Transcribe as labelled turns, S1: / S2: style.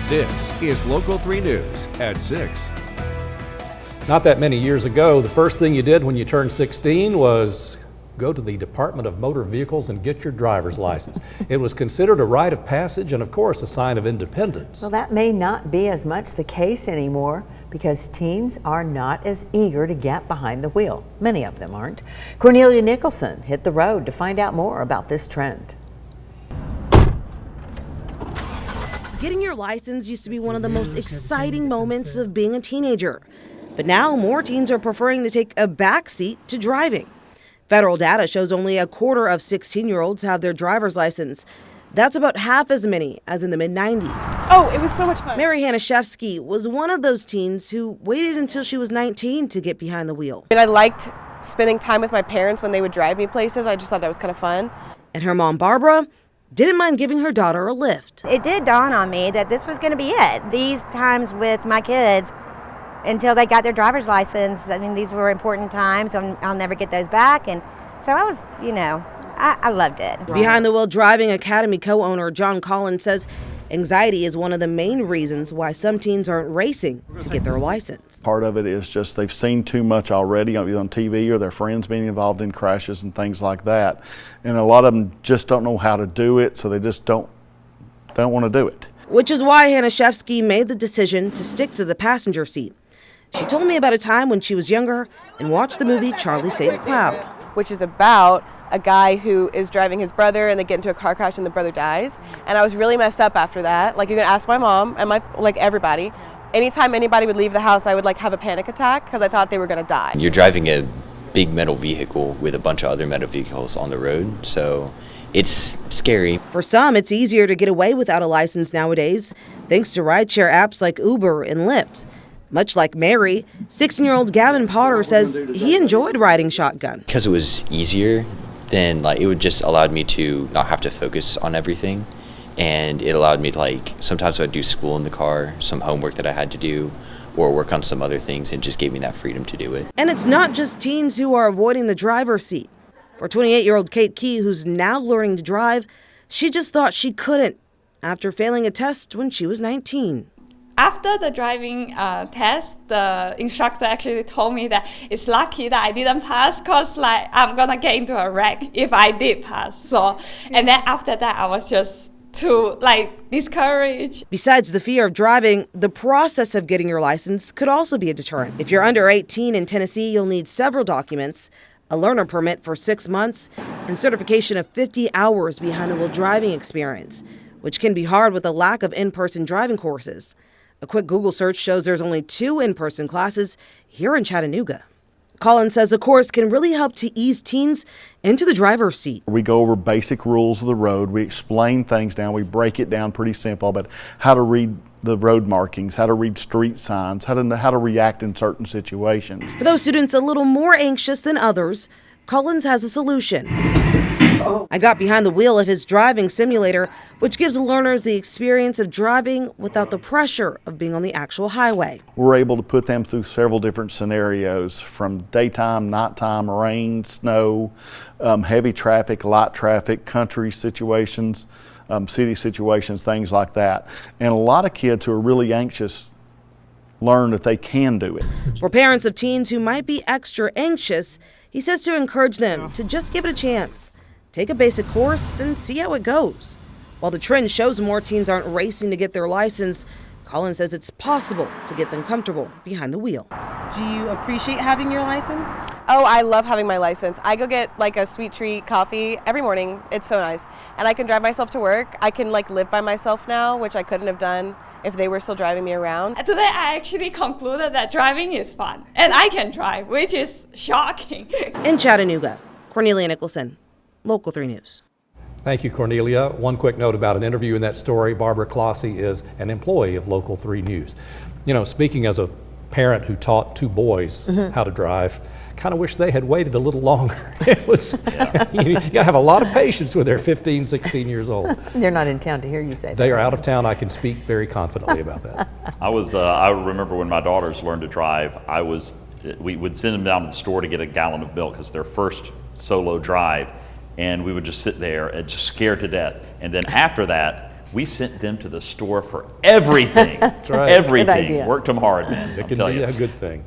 S1: This is Local 3 News at 6.
S2: Not that many years ago, the first thing you did when you turned 16 was go to the Department of Motor Vehicles and get your driver's license. It was considered a rite of passage and, of course, a sign of independence.
S3: Well, that may not be as much the case anymore because teens are not as eager to get behind the wheel. Many of them aren't. Cornelia Nicholson hit the road to find out more about this trend.
S4: Getting your license used to be one of the most exciting moments of being a teenager. But now more teens are preferring to take a back seat to driving. Federal data shows only a quarter of 16-year-olds have their driver's license. That's about half as many as in the mid-90s.
S5: Oh, it was so much fun.
S4: Mary Hanashevsky was one of those teens who waited until she was 19 to get behind the wheel.
S5: And I liked spending time with my parents when they would drive me places. I just thought that was kind of fun.
S4: And her mom, Barbara, didn't mind giving her daughter a lift.
S6: It did dawn on me that this was going to be it. These times with my kids, until they got their driver's license, I mean, these were important times. I'll never get those back. And so I was, I loved it.
S4: Behind the Wheel Driving Academy co-owner John Collins says anxiety is one of the main reasons why some teens aren't racing to get their license.
S7: Part of it is just they've seen too much already either on TV or their friends being involved in crashes and things like that. And a lot of them just don't know how to do it, so they just don't want to do it.
S4: Which is why Hanashevsky made the decision to stick to the passenger seat. She told me about a time when she was younger and watched the movie Charlie St. Cloud,
S5: which is about a guy who is driving his brother and they get into a car crash and the brother dies. And I was really messed up after that. Like, you can ask my mom and everybody. Anytime anybody would leave the house, I would have a panic attack because I thought they were going to die.
S8: You're driving a big metal vehicle with a bunch of other metal vehicles on the road, so it's scary.
S4: For some, it's easier to get away without a license nowadays, thanks to rideshare apps like Uber and Lyft. Much like Mary, 16-year-old Gavin Potter says he enjoyed riding shotgun.
S8: Because it was easier, then it would just allowed me to not have to focus on everything. And it allowed me to sometimes I would do school in the car, some homework that I had to do, or work on some other things, and just gave me that freedom to do it.
S4: And it's not just teens who are avoiding the driver's seat. For 28-year-old Kate Key, who's now learning to drive, she just thought she couldn't after failing a test when she was 19.
S9: After the driving test, the instructor actually told me that it's lucky that I didn't pass because I'm gonna get into a wreck if I did pass. So, and then after that, I was just too discouraged.
S4: Besides the fear of driving, the process of getting your license could also be a deterrent. If you're under 18 in Tennessee, you'll need several documents, a learner permit for 6 months, and certification of 50 hours behind the wheel driving experience, which can be hard with a lack of in-person driving courses. A quick Google search shows there's only 2 in-person classes here in Chattanooga. Collins says a course can really help to ease teens into the driver's seat.
S7: We go over basic rules of the road. We explain things down. We break it down pretty simple, but how to read the road markings, how to read street signs, how to react in certain situations.
S4: For those students a little more anxious than others, Collins has a solution. I got behind the wheel of his driving simulator, which gives learners the experience of driving without the pressure of being on the actual highway.
S7: We're able to put them through several different scenarios, from daytime, nighttime, rain, snow, heavy traffic, light traffic, country situations, city situations, things like that. And a lot of kids who are really anxious learn that they can do it.
S4: For parents of teens who might be extra anxious, he says to encourage them to just give it a chance. Take a basic course and see how it goes. While the trend shows more teens aren't racing to get their license, Collins says it's possible to get them comfortable behind the wheel.
S10: Do you appreciate having your license?
S5: Oh, I love having my license. I go get a sweet treat coffee every morning. It's so nice. And I can drive myself to work. I can live by myself now, which I couldn't have done if they were still driving me around.
S9: Today I actually concluded that driving is fun and I can drive, which is shocking.
S4: In Chattanooga, Cornelia Nicholson, Local 3 News.
S2: Thank you, Cornelia. One quick note about an interview in that story. Barbara Clossy is an employee of Local 3 News. Speaking as a parent who taught 2 boys how to drive, kind of wish they had waited a little longer. It was, you gotta have a lot of patience when they're 15, 16 years old.
S3: They're not in town to hear you say that.
S2: They are out of town. I can speak very confidently about that.
S11: I remember when my daughters learned to drive, we would send them down to the store to get a gallon of milk because their first solo drive, and we would just sit there and just scared to death. And then after that, We sent them to the store for everything.
S2: That's right.
S11: Everything.
S3: Good idea.
S11: Worked them hard, man.
S2: It
S11: I'm
S2: can
S11: telling
S2: be
S11: you.
S2: a good thing.